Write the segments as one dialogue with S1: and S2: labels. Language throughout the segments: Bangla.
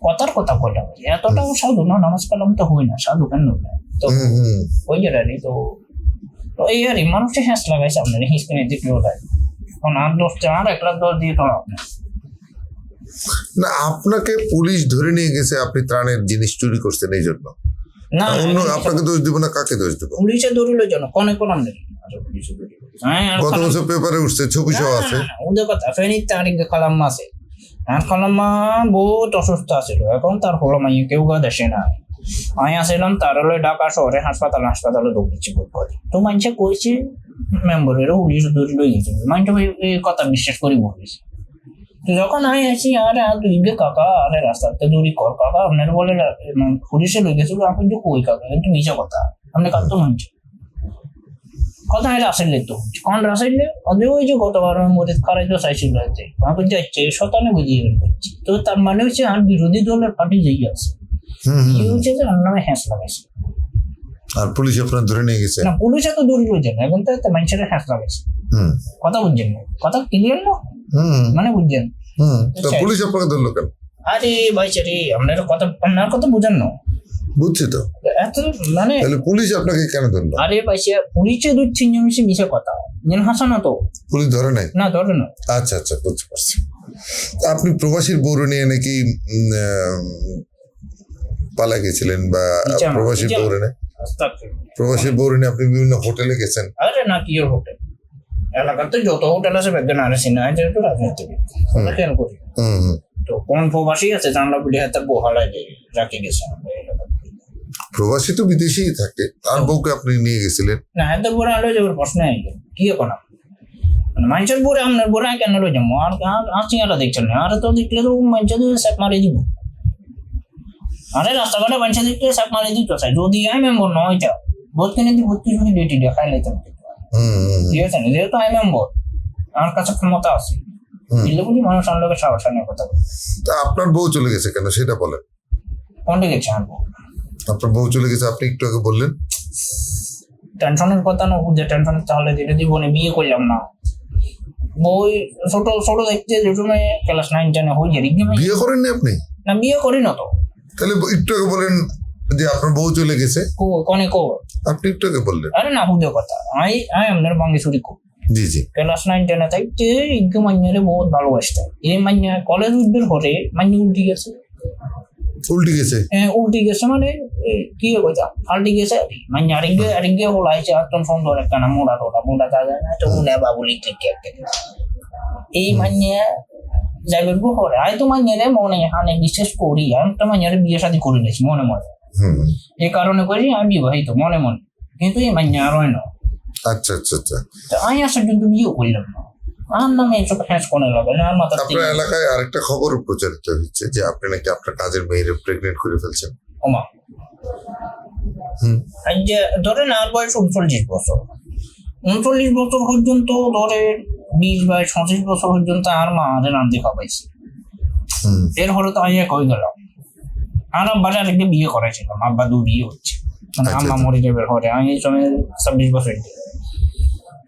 S1: কথার কথা কইটা এতটাও সাধু না, নামাজ কালাম তো হই না, সাধু কেন না তো ওই জায়গায় তো এই আর মানুষের হ্যাঁস লাগাইছে আপনার হিস্ট্রি দিকে ওটাই এখন আর দোষটা আর এক লাখ দশ দিয়ে তো আপনার
S2: না, আপনাকে পুলিশ ধরে নিয়ে গেছে আপনি ত্রাণের জিনিস চুরি করছেন এই জন্য,
S1: না
S2: অন্য আপনাকে দোষ দিব না, কাকে দোষ দিব?
S1: পুলিশে ধরলো জন কোনে কোন আমদের
S2: গত বছর পেপারে উঠছে, ছবি সহ আছে।
S1: ওদের কথা ফেনী তারিখ খালাম আছে আর খালাম্মা বহুত অসুস্থ আছিল, এখন তার হলো মাইয়ে কেউ গা দেশে না। আমি আসছিলাম তার হলো ঢাকা শহরে হাসপাতালে দৌড়েছি তো মানুষে কইছে মেম্বারেরও পুলিশ ধরে লই গেছে, মানুষ এই কথা বিশ্বাস করি বলেছে। তো যখন আমি আছি আরে দুই কাকা আরে রাস্তাতে দৌড়ি কর কাকা আপনার বলে পুলিশে লই গেছিল, আপনি তো কই কাকা কিন্তু মিশা কথা আপনি কার তো মানছে কথা রাসেলে তো কোন রাসেলে ওদের ওই যে গতবার মধ্যে খারাই তো চাইছিল আমাকে যাচ্ছে শতানে বুঝিয়ে করছি, তো তার মানে হচ্ছে আর বিরোধী দলের পার্টি যেই আছে হচ্ছে যে আমার নামে হ্যাঁস লাগাইছে।
S2: আর পুলিশ আপনার ধরে নিয়ে গেছে?
S1: না পুলিশে তো দৌড়ি লই যায় না, এখন তো মানুষের হ্যাঁস লাগাইছে। কথা বুঝছেন না, কথা ক্লিয়ার না মানে বুঝছেন?
S2: পুলিশ আপনাকে ধরলো কেন?
S1: আরে ভাই রে আপনার কথা বুঝেন না?
S2: বুঝছি তো,
S1: এত মানে
S2: তাহলে পুলিশ আপনাকে কেন ধরলো?
S1: আরে ভাই পুলিশে দুচ্ছি নিয়মিত মিশে কথা যেন হাসা না তো
S2: পুলিশ ধরে নাই?
S1: না ধরে না।
S2: আচ্ছা আচ্ছা বুঝতে পারছি। আপনি প্রবাসীর বউ নিয়ে নাকি পালা গেছিলেন বা প্রবাসীর বউ নিয়ে? প্রবাসীর বউ নিয়ে আপনি বিভিন্ন হোটেলে গেছেন?
S1: আরে না কি হোটেল এলাকাতে যত হোটেল আছে বেগেন আর আসি না যেহেতু রাজনীতি কেন করি তো কোন প্রবাসী আছে জানলা বলি হাতে বহালায় রাখে গেছে।
S2: প্রবাসী তো বিদেশেই থাকে, আর বউকে আপনি নিয়ে গেছিলেন?
S1: না হাতে বড় আলো যাবার প্রশ্ন কি এখন মানে মানুষের বড়ে আপনার বড় কেন লো যাবো আর আসি আর দেখছেন না, আর তো দেখলে তো মানুষের স্যাপ মারি দিব, আরে রাস্তাঘাটে মানুষের দেখলে স্যাপ মারি দিত চাই যদি আই মেম্বর নয় যা ভোট কিনে দিই ভোট কিছু ডেটি দেখাই লাইতাম ঠিক আছে না, যেহেতু আই মেম্বর আমার কাছে ক্ষমতা আছে দিলে বুঝি মানুষ আমার লোকের সাহস নিয়ে কথা বলে।
S2: তা আপনার বউ চলে গেছে কেন সেটা বলেন?
S1: কোনটা গেছে আনবো?
S2: আপনার বউ চলে গেছে আপনি একটু আগে বললেন।
S1: টেনশনের কথা না বুঝে টেনশন তাহলে যেটা জীবনে বিয়ে করলাম না, বই ছোট ছোট দেখতে যেসময় ক্লাস 9-10 হয়ে যায়
S2: বিয়ে করেননি আপনি?
S1: না বিয়ে করি না তো।
S2: তাহলে একটু আগে বলেন যে আপনার বউ চলে গেছে,
S1: কোনে কো
S2: আপনি একটু আগে বললেন।
S1: আরে না বুঝে কথা আই আপনার বাঙ্গি ছুটি কো
S2: জি জি
S1: ক্লাস 9-10 থাকতে ইজ্ঞ মাইয়ারে বহুত ভালোবাসত, এই মাইয়া কলেজ উঠবে ঘরে মাইয়া উল্টি গেছে।
S2: উল্টি গেছে?
S1: হ্যাঁ উল্টি গেছে মানে কি কইতা পাল্টি গেছে মানে আরেকগে হলাইছে একদম সুন্দর একটা না মোড়া যায় না তো মুনে বাবুলি ঠিক একটা এই মানে যাইবের গো করে আই তো মানে মনে হানে বিশেষ করি আমি তো মানে বিয়ে শাদী করে নিয়েছি মনে এই কারণে করি আমি বিবাহিত মনে কিন্তু এই মানে আর হয় না।
S2: আচ্ছা আচ্ছা আচ্ছা
S1: তো আমি আসলে কিন্তু বিয়ে করলাম না, আমার নামে এসব হ্যাঁস কোনে লাগে না। আর মাথা
S2: আপনার এলাকায় আরেকটা খবর প্রচারিত হচ্ছে যে আপনি নাকি আপনার কাজের মেয়ের প্রেগনেন্ট করে ফেলছেন।
S1: ওমা যে ধরেন আর বয়স 39 বছর 39 বছর পর্যন্ত ধরে 20-25 বছর পর্যন্ত আর মা আমাদের রান্ধি খাওয়াইছি, এর হলে তো আমি কই গেলাম আর আব্বারে আরেকটা বিয়ে করাইছিলাম, আব্বা 2 বিয়ে হচ্ছে মানে আম্মা মরে যাবে ঘরে আমি এই সময় 26 বছর।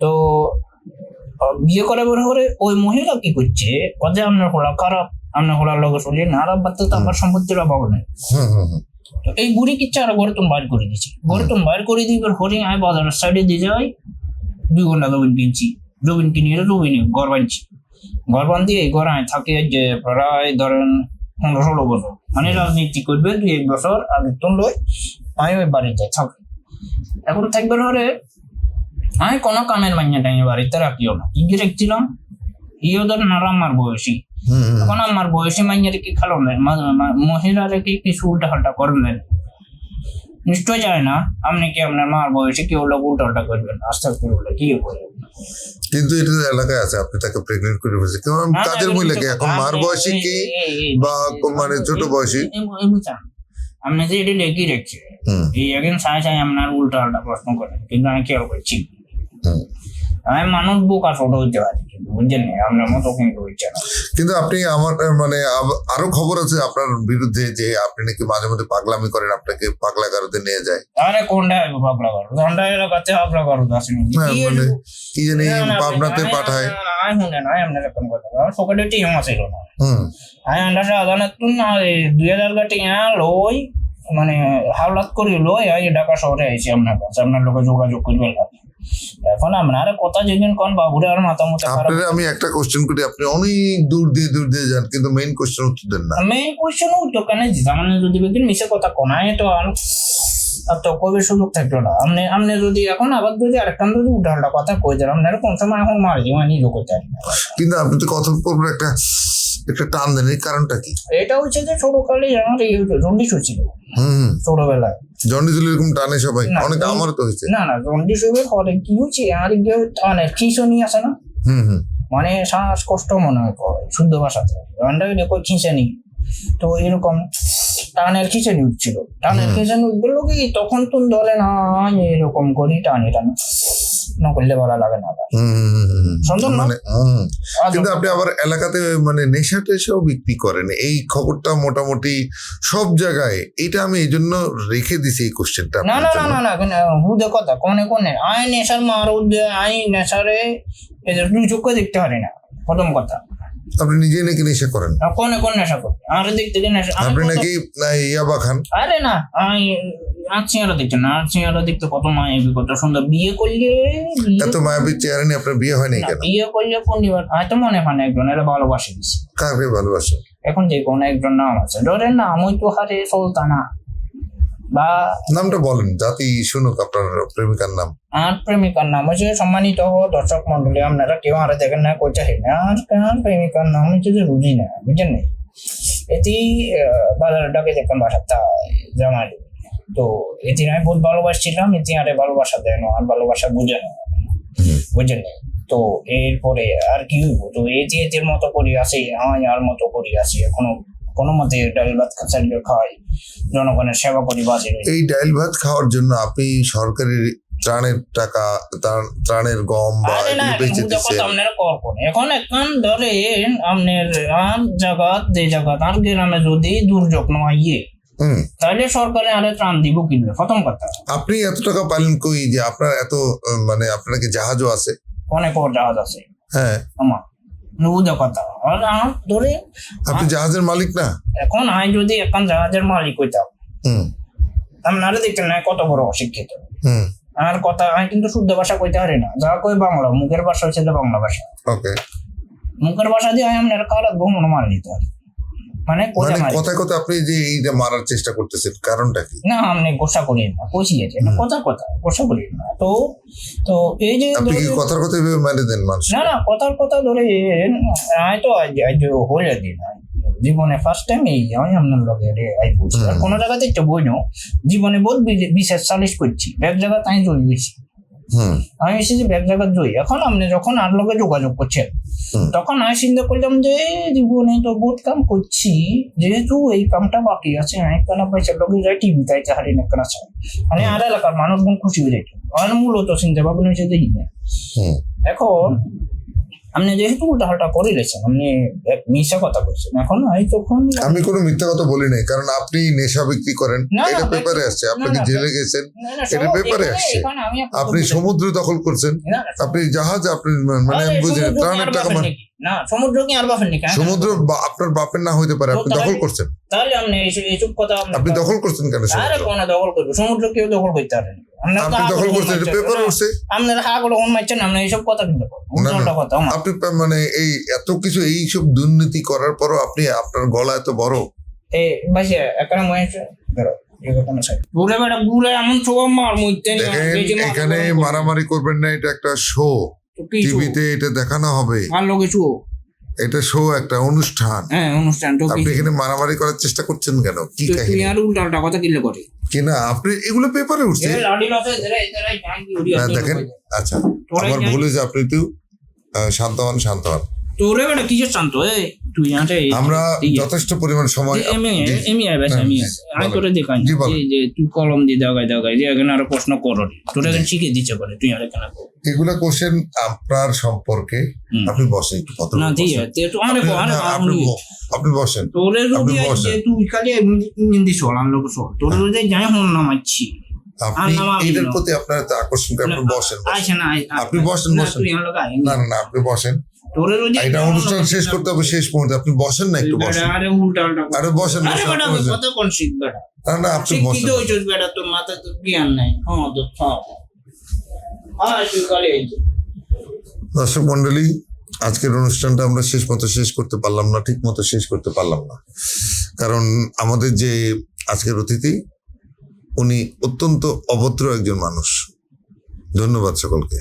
S1: তো বিয়ে করার পরে ওই মহিলা কি করছে যে আপনার হলা খারাপ আপনার হলার লগে চলি না, আর আব্বার তো আমার সম্পত্তির অভাব নেই। তো এই বুড়ি কিচ্ছা আর ঘরে তুমি বাইর করে দিচ্ছি, ঘরে তুমি বাইর করে দিবার হরে আমি বাজারের সাইডে দিয়ে যাই 2 ঘন্টা রবিন কিনে রবিনে ঘর বানছি, ঘর বান্ধি এই ঘর আমি থাকি যে প্রায় ধরেন 15-16 বছর মানে রাজনীতি করবে 2-1 বছর আগে তো লই আমি ওই বাড়ি যাই থাকি। এখন থাকবার হরে আমি কোনো কামের মাইয়া টাইমে বাড়িতে রাখিও না কি রেখছিলাম ইও ধরেন আর আমার বয়সী, এখন আমার বয়সী মাইয়ারে কি খালো নেন মহিলারে কি কিছু উল্টা পাল্টা করবেন নিশ্চয় যায় না, আপনি কি আপনার মার বয়সে কি ওটা উল্টা পাল্টা করবেন আস্তে করে কি করবেন। কিন্তু
S2: এটা এলাকায় আছে আপনি তাকে প্রেগনেন্ট করে ফেলছেন কারণ কাজের মহিলাকে এখন মার বয়সী কি বা মানে ছোট বয়সী
S1: আপনি যে এটা লেখি রেখছে এই এখন সাই আপনার উল্টা পাল্টা প্রশ্ন করেন কিন্তু আমি খেয়াল করছি আমি মানুষ বোকা ছোট হইতে পারি, কিন্তু বুঝছেন না, আপনার মতো কিন্তু হচ্ছে না।
S2: কিন্তু আপনি আমার মানে আরো খবর আছে আপনার বিরুদ্ধে যে আপনি নাকি মাঝে মধ্যে পাগলামি করেন, আপনাকে পাগলা গারদে নিয়ে যায়।
S1: আরে কোনটা পাগলা করো, কোনটা এলাকাতে পাগলা করো আসেনি,
S2: হ্যাঁ, মানে কি জানি পাবনাতে পাঠায়।
S1: আমি শুনে না এমনি এরকম কথা, আমার পকেটে টিম আছিল না,
S2: হুম,
S1: আমি আন্দাজে আদালত না 2000 টাকা লই, মানে হাওলাত করি লই, আমি ঢাকা শহরে আইছি আপনার কাছে, আপনার লোকে যোগাযোগ করবে লাগে। এখন আপনার কথা যেদিন কোন বাবুরে আর মাথা মতো খারাপ।
S2: আপনার আমি একটা কোশ্চেন করি, আপনি অনেক দূর দিয়ে যান, কিন্তু মেইন কোশ্চেন উত্তর দেন না।
S1: আমি কোশ্চেন উত্তর কেন দিতাম, মানে যদি বেদিন মিশে কথা কোনায় তো আর তো কবে সুযোগ থাকলো না। আপনি যদি এখন আবার যদি আরেকখান যদি উল্টা কথা কই দেন, আপনার কোন সময় এখন মার দিই মানে যোগ করতে পারি না।
S2: কিন্তু আপনি তো কথা পূর্বে একটা টান দেন, এই কারণটা কি?
S1: এটা হচ্ছে যে ছোটকালে আমার এই জন্ডিস হচ্ছিল ছোটবেলায়।
S2: জন্ডিস এরকম টানে সবাই, অনেক আমারও তো হয়েছে।
S1: না জন্ডিস পরে কি হচ্ছে আর মানে খিঁচনি আছে না, মানে শ্বাসকষ্ট মনে হয় করে শুদ্ধ ভাষাতে, খিঁচানি, তো এরকম টানের খিঁচানি উঠছিল, টানের খিঁচানি উঠলো কি তখন তো ধরে না এরকম করি টানি না করলে ভালো লাগে না।
S2: মানে কিন্তু আপনি আবার এলাকাতে মানে নেশা টেশাও বিক্রি করেন, এই খবরটা মোটামুটি সব জায়গায়। এটা আমি এই জন্য রেখে দিছি এই কোশ্চেনটা।
S1: না হুদে কথা কোনে আই নেশার মার উদ্দে আই নেশারে দুই চোখে দেখতে পারি না। প্রথম কথা
S2: আপনি নিজেই নাকি নেশা করেন?
S1: কোন নেশা করি আর দেখতে নেশা?
S2: আপনি নাকি ইয়াবা খান?
S1: আরে না, আমি আছিয়ারা দেখতে না, আছিয়ারা দেখতে কত মায়াবী, কত সুন্দর। বিয়ে করলে
S2: এত মায়াবী চেহারা নিয়ে আপনার বিয়ে হয় নাই কেন?
S1: বিয়ে করলে পূর্ণিমার হয়তো মনে হয় না একজন এরা ভালোবাসে দিচ্ছে।
S2: কাকে ভালোবাসো?
S1: এখন যে কোনো একজন নাম আছে, ধরেন নাম ওই তো হারে সুলতানা, বা
S2: নামটা বলেন জাতি শুনুক, আপনার প্রেমিকার নাম।
S1: আর প্রেমিকার নাম হচ্ছে, সম্মানিত দর্শক মন্ডলী আপনারা কেউ আরে দেখেন না কইতে না, আর প্রেমিকার নাম হচ্ছে যে রুজি না, বুঝছেন না? এটি বাজারের ডাকে দেখেন বাসাটা জামালি, তো এটি আমি বহুত ভালোবাসছিলাম, এটি আরে ভালোবাসা দেয় না, আর ভালোবাসা বুঝে না, বুঝছেন না? তো এরপরে আর কি হইব, তো এটির মতো করি আসি, আমি আর মতো করি আসি, এখনো কোনো মতে ডাল ভাত খাই, জনগণের সেবা করি বাজে।
S2: এই ডাল ভাত খাওয়ার জন্য আপনি সরকারের ত্রাণের টাকা, ত্রাণের গম বা বেঁচে দিচ্ছেন?
S1: এখন এখন ধরেন আপনার জায়গা যে জায়গা আর গ্রামে যদি দুর্যোগ নয় তাহলে সরকারে আরে ত্রাণ দিব কিনবে। প্রথম কথা,
S2: আপনি এত টাকা পাইলেন কই যে আপনার এত, মানে আপনার কি জাহাজও আছে?
S1: অনেক জাহাজ আছে।
S2: হ্যাঁ
S1: আমার কথা, আর ধরে
S2: আপনি জাহাজের মালিক না?
S1: এখন আমি যদি এখন জাহাজের মালিক হইতাম, আপনারা দেখতেন না কত বড় অশিক্ষিত। আর কথা আমি কিন্তু শুদ্ধ ভাষা কইতে পারি না, যা কই বাংলা, মুখের ভাষা হচ্ছে বাংলা ভাষা। মুখের ভাষা দিয়ে আমি আপনার কারো ভ্রমণ মারা দিতে পারি, মানে
S2: কথায় কথায় আপনি যে এইটা মারার চেষ্টা করতেছেন, কারণটা কি?
S1: না আপনি গোসা করিয়েন না, কষিয়েছে কথা গোসা করিয়েন না। তো তো এই যে
S2: আপনি কি কথার কথা মেরে দেন মানুষ?
S1: না কথার কথা ধরে আমি তো আজ হয়ে দিন জীবনে ফার্স্ট টাইম এই আমি আপনার লগে আই বুঝছি, আর কোনো জায়গাতে একটা বই নো জীবনে বহুত বিশেষ চালিশ করছি, এক জায়গা তাই জয় গেছি আমি এসে যে এক জায়গা জয়ী। এখন আপনি যখন আর লগে যোগাযোগ করছেন, তখন আমি চিন্তা করলাম যে জীবনে তো বহুত কাম করছি, যেহেতু এই কামটা বাকি আছে, একখানা পয়সা লগে যাই টিভি তাইতে হারিয়ে একখানা আছে, মানে আর এলাকার মানুষজন খুশি হয়ে যেত। আর মূলত চিন্তা ভাবনা হচ্ছে দেখি না। এখন আপনি যেহেতু উল্টাপাল্টা করে রেখেছেন, আপনি মিথ্যা কথা বলছেন। এখন
S2: আমি কোনো মিথ্যা কথা বলি নাই, কারণ আপনি নেশা বিক্রি করেন, এটা পেপারে আসছে। আপনি জেলে গেছেন, এটা পেপারে আসছে। আপনি সমুদ্র দখল করছেন, আপনি জাহাজ, আপনি মানে আমি বুঝি না ত্রাণের টাকা মানে
S1: না সমুদ্র কি আর বাপের নাকি?
S2: সমুদ্র আপনার বাপের না হইতে পারে, আপনি দখল করছেন।
S1: তাহলে আপনি এইসব কথা
S2: আপনি দখল করছেন কেন?
S1: আরে কোন দখল করবে? সমুদ্র কেউ দখল করতে পারে না।
S2: আপনি দখল করছেন, এটা পেপারে উঠছে।
S1: আপনার হাগুলো কোন মারছেন, আপনি এইসব কথা কিন্তু কথা
S2: আপনি মানে এই এত কিছু এইসব দুর্নীতি করার পরও আপনি আপনার গলা এত বড়।
S1: এই ভাই একটা মহেশ
S2: এখানে মারামারি করবেন না, এটা একটা শো, টিভিতে এটা দেখানো হবে। এটা শো, একটা অনুষ্ঠান। আপনি এখানে মারামারি করার চেষ্টা করছেন কেন? কি
S1: উল্টা কথা কিনলে করে
S2: কিনা আপনি এগুলো পেপারে উঠছে দেখেন। আচ্ছা আমার ভুল হয়েছে, আপনি একটু শান্ত হন।
S1: তোরে বেটা কিসের শান্ত এই তুই আরে
S2: আমরা যথেষ্ট পরিমাণ সময়
S1: আমি তোরে দেখাই
S2: জি, বল।
S1: যে তুই কলম দিয়ে দাগাই যে এখানে আরো প্রশ্ন করো তোরে এখন শিখে দিচ্ছে করে তুই আর এখানে
S2: এগুলা কোশ্চেন আপনার সম্পর্কে আপনি বসেন একটু কথা
S1: না
S2: বলুন,
S1: ঠিক
S2: বসেন।
S1: আছে তুই আরে
S2: আপনি বসেন
S1: তোরে
S2: আপনি
S1: যদি
S2: বসেন।
S1: যে তুই খালি নিন্দি শোন লোক শোন তোরে যদি যাই হন না মারছি
S2: আপনি
S1: নাম আমি
S2: এটার
S1: না।
S2: প্রতি আপনার এত আকর্ষণ করে আপনি বসেন বসেন।
S1: আইসা না
S2: আপনি বসেন,
S1: না,
S2: বসেন।
S1: তুই আমার লোক আয়
S2: না না না আপনি বসেন
S1: তোরে যদি
S2: এটা অনুষ্ঠান শেষ করতে হবে শেষ মুহূর্তে আপনি বসেন না একটু বসেন
S1: আরে উল্টা
S2: আরে বসেন
S1: আরে
S2: বসেন,
S1: বেটা
S2: আপনি বসেন।
S1: কত কোন শিখ বেটা
S2: না না আপনি
S1: শিক্ষিত
S2: বসেন
S1: হইছিস বেটা তোর মাথায় তো জ্ঞান নাই হ্যাঁ তো হ্যাঁ তুই খালি এই যে।
S2: দর্শক মন্ডলী, আজকের অনুষ্ঠানটা আমরা শেষ করতে পারলাম না, ঠিক মতো শেষ করতে পারলাম না, কারণ আমাদের যে আজকের অতিথি উনি অত্যন্ত অভদ্র একজন মানুষ। ধন্যবাদ সকলকে।